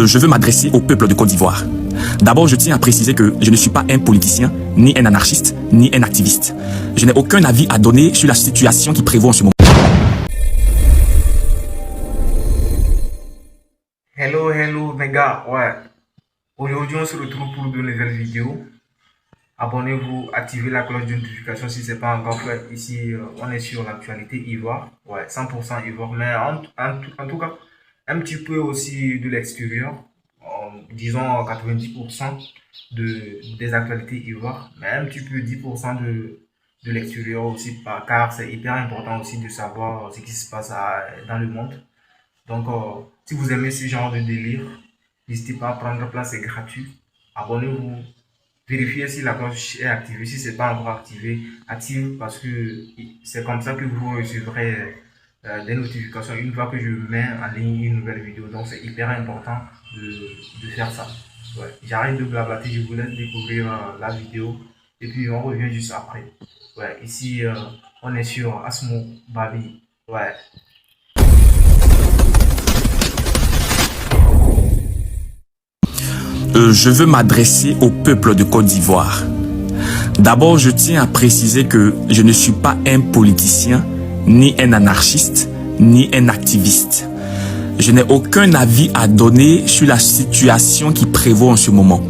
Je veux m'adresser au peuple de Côte d'Ivoire. D'abord, je tiens à préciser que je ne suis pas un politicien, ni un anarchiste, ni un activiste. Je n'ai aucun avis à donner sur la situation qui prévaut en ce moment. Hello mes gars, ouais. Aujourd'hui on se retrouve pour de nouvelles vidéos. Abonnez-vous, activez la cloche de notification si ce n'est pas encore fait. Ici, on est sur l'actualité Ivoire. Ouais, 100% Ivoire, mais en tout cas, un petit peu aussi de l'extérieur. Disons 90% des actualités Ivoire, mais un petit peu 10% de l'extérieur aussi, car c'est hyper important aussi de savoir ce qui se passe dans le monde. Donc, si vous aimez ce genre de délire, n'hésitez pas à prendre place, c'est gratuit. Abonnez-vous. Vérifiez si la cloche est activée. Si ce n'est pas encore activé, active parce que c'est comme ça que vous recevrez des notifications une fois que je mets en ligne une nouvelle vidéo. Donc c'est hyper important de faire ça. Ouais. J'arrête de blablater, je vous laisse découvrir la vidéo et puis on revient juste après. Ouais. Ici, on est sur Asmo Babi. Ouais. Je veux m'adresser au peuple de Côte d'Ivoire. D'abord, je tiens à préciser que je ne suis pas un politicien, ni un anarchiste, ni un activiste. Je n'ai aucun avis à donner sur la situation qui prévaut en ce moment.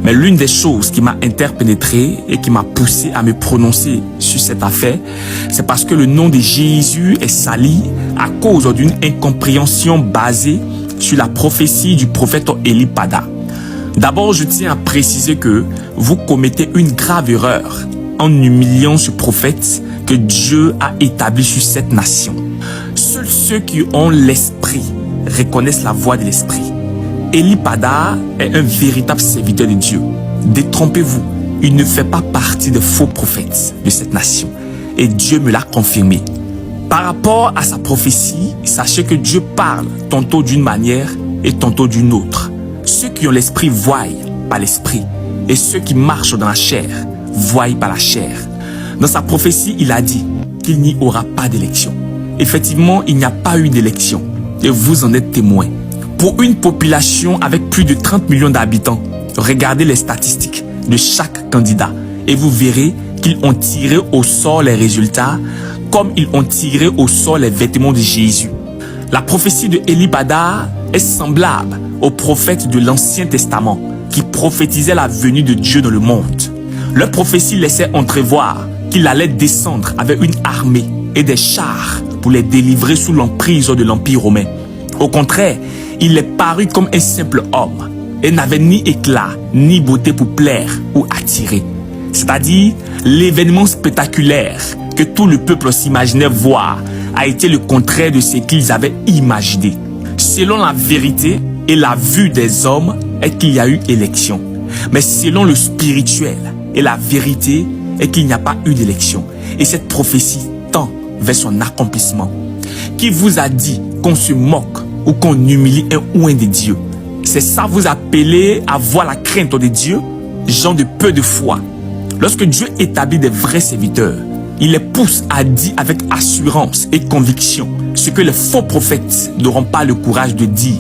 Mais l'une des choses qui m'a interpénétré et qui m'a poussé à me prononcer sur cette affaire, c'est parce que le nom de Jésus est sali à cause d'une incompréhension basée sur la prophétie du prophète Eli Pada. D'abord, je tiens à préciser que vous commettez une grave erreur en humiliant ce prophète que Dieu a établi sur cette nation. Seuls ceux qui ont l'esprit reconnaissent la voix de l'esprit. Eli Pada est un véritable serviteur de Dieu. Détrompez-vous, il ne fait pas partie des faux prophètes de cette nation. Et Dieu me l'a confirmé. Par rapport à sa prophétie, sachez que Dieu parle tantôt d'une manière et tantôt d'une autre. Ceux qui ont l'esprit voient par l'esprit, et ceux qui marchent dans la chair voient par la chair. Dans sa prophétie, il a dit qu'il n'y aura pas d'élection. Effectivement, il n'y a pas eu d'élection, et vous en êtes témoins. Pour une population avec plus de 30 millions d'habitants, regardez les statistiques de chaque candidat, et vous verrez qu'ils ont tiré au sort les résultats, comme ils ont tiré au sort les vêtements de Jésus. La prophétie de Eli Pada est semblable aux prophètes de l'Ancien Testament qui prophétisaient la venue de Dieu dans le monde. Leur prophétie laissait entrevoir qu'il allait descendre avec une armée et des chars pour les délivrer sous l'emprise de l'Empire romain. Au contraire, il est paru comme un simple homme et n'avait ni éclat ni beauté pour plaire ou attirer. C'est-à-dire, l'événement spectaculaire que tout le peuple s'imaginait voir a été le contraire de ce qu'ils avaient imaginé. Selon la vérité et la vue des hommes est qu'il y a eu élection. Mais selon le spirituel et la vérité est qu'il n'y a pas eu d'élection. Et cette prophétie tend vers son accomplissement. Qui vous a dit qu'on se moque ou qu'on humilie un oint de Dieu? C'est ça vous appeler à voir la crainte de Dieu? Gens de peu de foi. Lorsque Dieu établit des vrais serviteurs, il les pousse à dire avec assurance et conviction ce que les faux prophètes n'auront pas le courage de dire.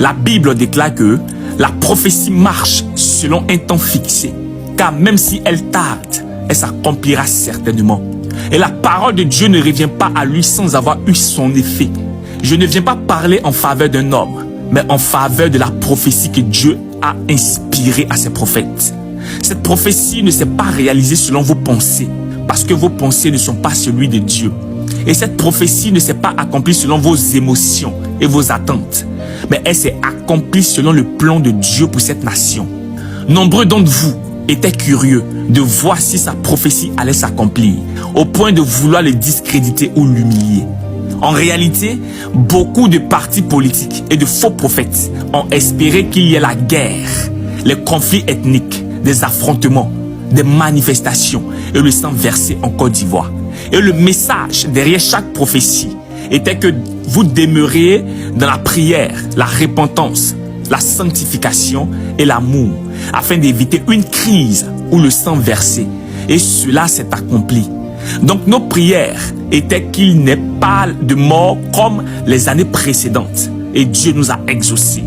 La Bible déclare que la prophétie marche selon un temps fixé, car même si elle tarde, elle s'accomplira certainement. Et la parole de Dieu ne revient pas à lui sans avoir eu son effet. Je ne viens pas parler en faveur d'un homme, mais en faveur de la prophétie que Dieu a inspirée à ses prophètes. Cette prophétie ne s'est pas réalisée selon vos pensées, parce que vos pensées ne sont pas celui de Dieu. Et cette prophétie ne s'est pas accomplie selon vos émotions et vos attentes, mais elle s'est accomplie selon le plan de Dieu pour cette nation. Nombreux d'entre vous étaient curieux de voir si sa prophétie allait s'accomplir, au point de vouloir le discréditer ou l'humilier. En réalité, beaucoup de partis politiques et de faux prophètes ont espéré qu'il y ait la guerre, les conflits ethniques, des affrontements, des manifestations et le sang versé en Côte d'Ivoire. Et le message derrière chaque prophétie était que vous demeuriez dans la prière, la repentance, la sanctification et l'amour, afin d'éviter une crise ou le sang versé. Et cela s'est accompli. Donc nos prières étaient qu'il n'ait pas de mort comme les années précédentes. Et Dieu nous a exaucés.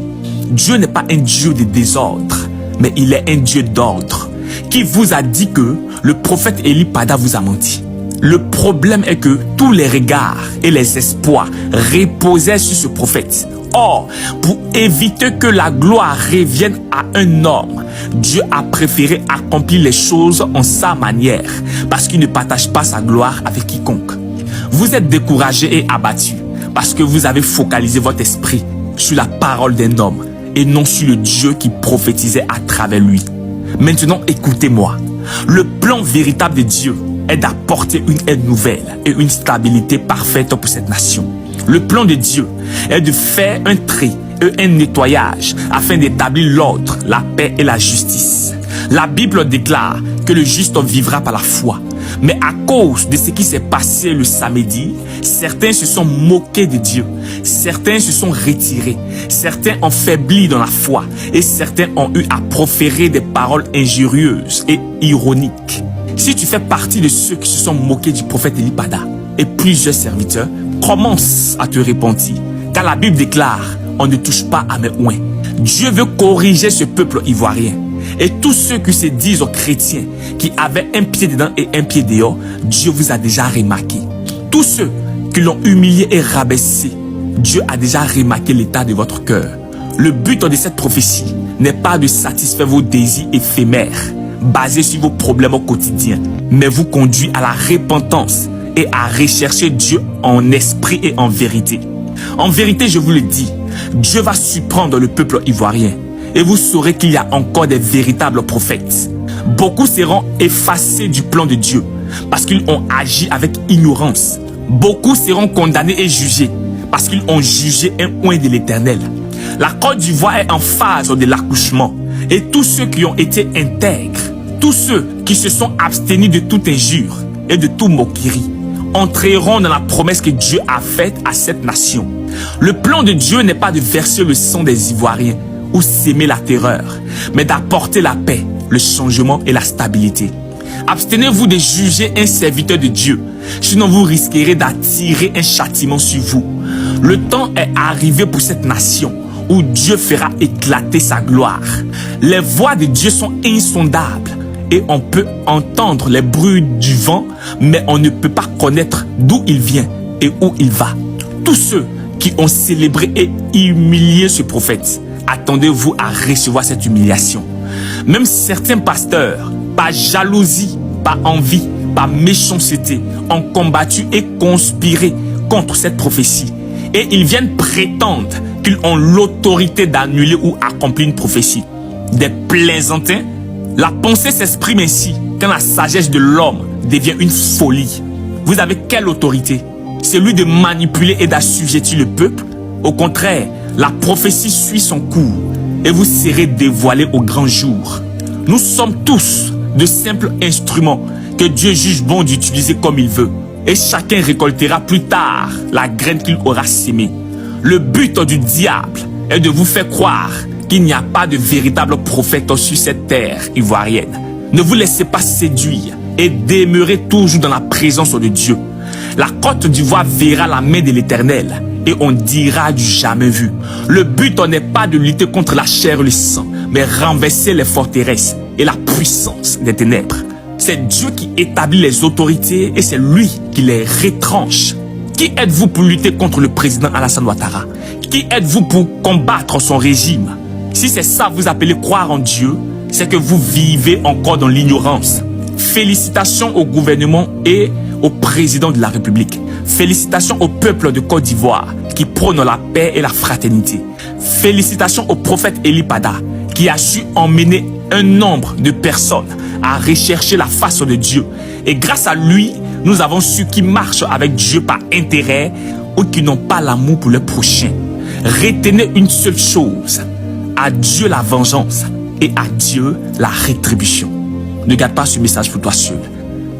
Dieu n'est pas un Dieu de désordre, mais il est un Dieu d'ordre. Qui vous a dit que le prophète Élie Pada vous a menti? Le problème est que tous les regards et les espoirs reposaient sur ce prophète. Or, pour éviter que la gloire revienne à un homme, Dieu a préféré accomplir les choses en sa manière, parce qu'il ne partage pas sa gloire avec quiconque. Vous êtes découragé et abattu, parce que vous avez focalisé votre esprit sur la parole d'un homme, et non sur le Dieu qui prophétisait à travers lui. Maintenant, écoutez-moi. Le plan véritable de Dieu est d'apporter une aide nouvelle et une stabilité parfaite pour cette nation. Le plan de Dieu est de faire un tri et un nettoyage afin d'établir l'ordre, la paix et la justice. La Bible déclare que le juste vivra par la foi. Mais à cause de ce qui s'est passé le samedi, certains se sont moqués de Dieu, certains se sont retirés, certains ont faibli dans la foi et certains ont eu à proférer des paroles injurieuses et ironiques. Si tu fais partie de ceux qui se sont moqués du prophète Élie Pada et plusieurs serviteurs, commence à te repentir, car la Bible déclare: on ne touche pas à mes oins. Dieu veut corriger ce peuple ivoirien. Et tous ceux qui se disent aux chrétiens qui avaient un pied dedans et un pied dehors, Dieu vous a déjà remarqué. Tous ceux qui l'ont humilié et rabaissé, Dieu a déjà remarqué l'état de votre cœur. Le but de cette prophétie n'est pas de satisfaire vos désirs éphémères, basés sur vos problèmes au quotidien, mais vous conduit à la repentance et à rechercher Dieu en esprit et en vérité. En vérité, je vous le dis, Dieu va surprendre le peuple ivoirien. Et vous saurez qu'il y a encore des véritables prophètes. Beaucoup seront effacés du plan de Dieu parce qu'ils ont agi avec ignorance. Beaucoup seront condamnés et jugés parce qu'ils ont jugé un oint de l'Éternel. La Côte d'Ivoire est en phase de l'accouchement. Et tous ceux qui ont été intègres, tous ceux qui se sont abstenus de toute injure et de toute moquerie, entreront dans la promesse que Dieu a faite à cette nation. Le plan de Dieu n'est pas de verser le sang des Ivoiriens ou s'aimer la terreur, mais d'apporter la paix, le changement et la stabilité. Abstenez-vous de juger un serviteur de Dieu, sinon vous risquerez d'attirer un châtiment sur vous. Le temps est arrivé pour cette nation où Dieu fera éclater sa gloire. Les voies de Dieu sont insondables et on peut entendre les bruits du vent, mais on ne peut pas connaître d'où il vient et où il va. Tous ceux qui ont célébré et humilié ce prophète, attendez-vous à recevoir cette humiliation. Même certains pasteurs, par jalousie, par envie, par méchanceté, ont combattu et conspiré contre cette prophétie. Et ils viennent prétendre qu'ils ont l'autorité d'annuler ou accomplir une prophétie. Des plaisantins, la pensée s'exprime ainsi quand la sagesse de l'homme devient une folie. Vous avez quelle autorité? Celui de manipuler et d'assujettir le peuple? Au contraire, la prophétie suit son cours et vous serez dévoilés au grand jour. Nous sommes tous de simples instruments que Dieu juge bon d'utiliser comme il veut. Et chacun récoltera plus tard la graine qu'il aura sémée. Le but du diable est de vous faire croire qu'il n'y a pas de véritable prophète sur cette terre ivoirienne. Ne vous laissez pas séduire et demeurez toujours dans la présence de Dieu. La Côte d'Ivoire verra la main de l'Éternel et on dira du jamais vu. Le but n'est pas de lutter contre la chair et le sang, mais renverser les forteresses et la puissance des ténèbres. C'est Dieu qui établit les autorités et c'est lui qui les retranche. Qui êtes-vous pour lutter contre le président Alassane Ouattara? Qui êtes-vous pour combattre son régime? Si c'est ça vous appelez croire en Dieu, c'est que vous vivez encore dans l'ignorance. Félicitations au gouvernement et au président de la République. Félicitations au peuple de Côte d'Ivoire qui prône la paix et la fraternité. Félicitations au prophète Élie Pada qui a su emmener un nombre de personnes à rechercher la face de Dieu. Et grâce à lui, nous avons su qui marchent avec Dieu par intérêt ou qui n'ont pas l'amour pour le prochain. Retenez une seule chose. À Dieu la vengeance et à Dieu la rétribution. Ne garde pas ce message pour toi seul.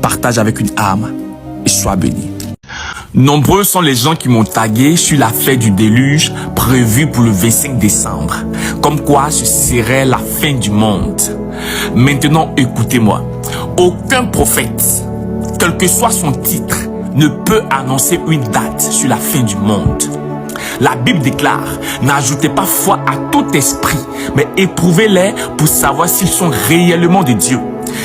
Partage avec une âme et sois béni. Nombreux sont les gens qui m'ont tagué sur la fête du déluge prévue pour le 25 décembre. Comme quoi ce serait la fin du monde. Maintenant, écoutez-moi. Aucun prophète, quel que soit son titre, ne peut annoncer une date sur la fin du monde. La Bible déclare, n'ajoutez pas foi à tout esprit, mais éprouvez-les pour savoir s'ils sont réellement de Dieu.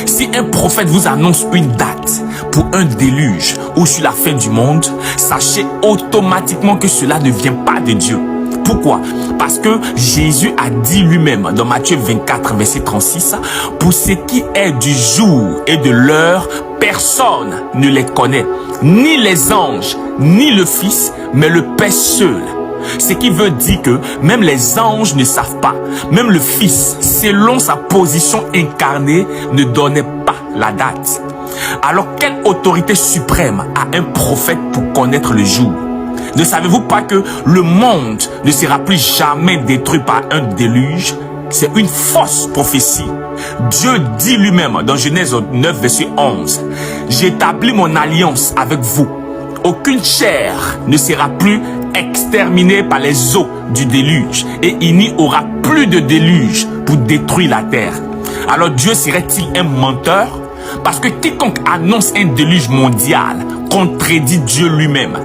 Si un prophète vous annonce une date pour un déluge ou sur la fin du monde, sachez automatiquement que cela ne vient pas de Dieu. Pourquoi? Parce que Jésus a dit lui-même dans Matthieu 24, verset 36, « Pour ce qui est du jour et de l'heure, personne ne les connaît, ni les anges, ni le Fils, mais le Père seul. » Ce qui veut dire que même les anges ne savent pas, même le Fils, selon sa position incarnée, ne donnait pas la date. Alors, quelle autorité suprême a un prophète pour connaître le jour? Ne savez-vous pas que le monde ne sera plus jamais détruit par un déluge? C'est une fausse prophétie. Dieu dit lui-même dans Genèse 9, verset 11, « J'établis mon alliance avec vous. Aucune chair ne sera plus exterminée par les eaux du déluge, et il n'y aura plus de déluge pour détruire la terre. » Alors Dieu serait-il un menteur? Parce que quiconque annonce un déluge mondial contredit Dieu lui-même.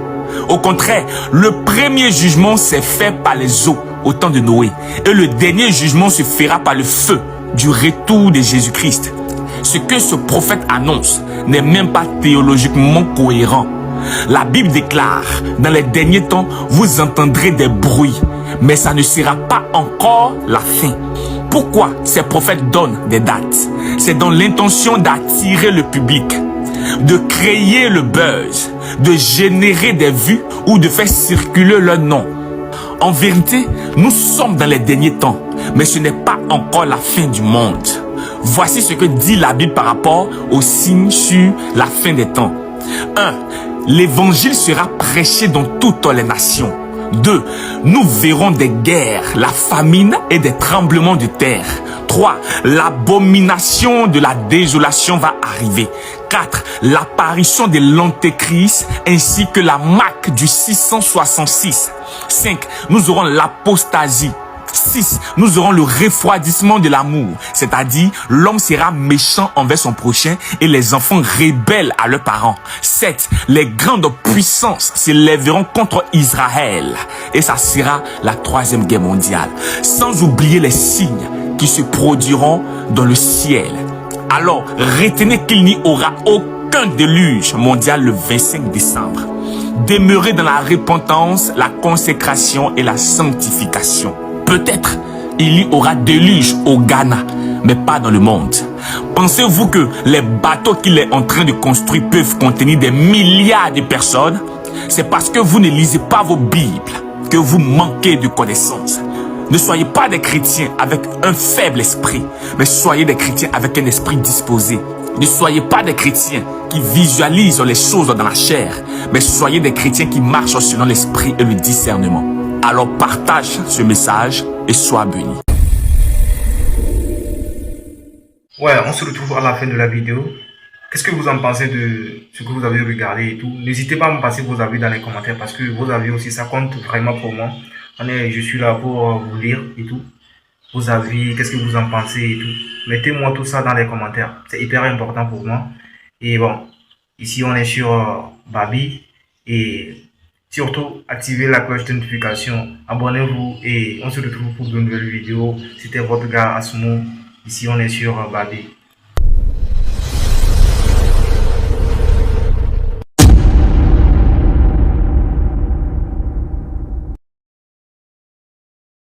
Au contraire, le premier jugement s'est fait par les eaux au temps de Noé, et le dernier jugement se fera par le feu du retour de Jésus-Christ. Ce que ce prophète annonce n'est même pas théologiquement cohérent. La Bible déclare, dans les derniers temps, vous entendrez des bruits, mais ça ne sera pas encore la fin. Pourquoi ces prophètes donnent des dates? C'est dans l'intention d'attirer le public, de créer le buzz, de générer des vues ou de faire circuler leur nom. En vérité, nous sommes dans les derniers temps, mais ce n'est pas encore la fin du monde. Voici ce que dit la Bible par rapport aux signes sur la fin des temps. 1. L'évangile sera prêché dans toutes les nations. 2. Nous verrons des guerres, la famine et des tremblements de terre. 3. L'abomination de la désolation va arriver. 4. L'apparition de l'antéchrist ainsi que la marque du 666. 5. Nous aurons l'apostasie. 6. Nous aurons le refroidissement de l'amour, c'est-à-dire l'homme sera méchant envers son prochain et les enfants rebelles à leurs parents. 7. Les grandes puissances s'élèveront contre Israël et ça sera la 3e guerre mondiale. Sans oublier les signes qui se produiront dans le ciel. Alors, retenez qu'il n'y aura aucun déluge mondial le 25 décembre. Demeurez dans la repentance, la consécration et la sanctification. Peut-être il y aura déluge au Ghana, mais pas dans le monde. Pensez-vous que les bateaux qu'il est en train de construire peuvent contenir des milliards de personnes? C'est parce que vous ne lisez pas vos Bibles que vous manquez de connaissances. Ne soyez pas des chrétiens avec un faible esprit, mais soyez des chrétiens avec un esprit disposé. Ne soyez pas des chrétiens qui visualisent les choses dans la chair, mais soyez des chrétiens qui marchent selon l'esprit et le discernement. Alors partage ce message et sois béni. Ouais, on se retrouve à la fin de la vidéo. Qu'est-ce que vous en pensez de ce que vous avez regardé et tout? N'hésitez pas à me passer vos avis dans les commentaires parce que vos avis aussi, ça compte vraiment pour moi. Je suis là pour vous lire et tout. Vos avis, qu'est-ce que vous en pensez et tout. Mettez-moi tout ça dans les commentaires. C'est hyper important pour moi. Et bon, ici on est sur Babi. Et surtout, activez la cloche de notification. Abonnez-vous et on se retrouve pour de nouvelles vidéos. C'était votre gars Asmo. Ici on est sur Babi.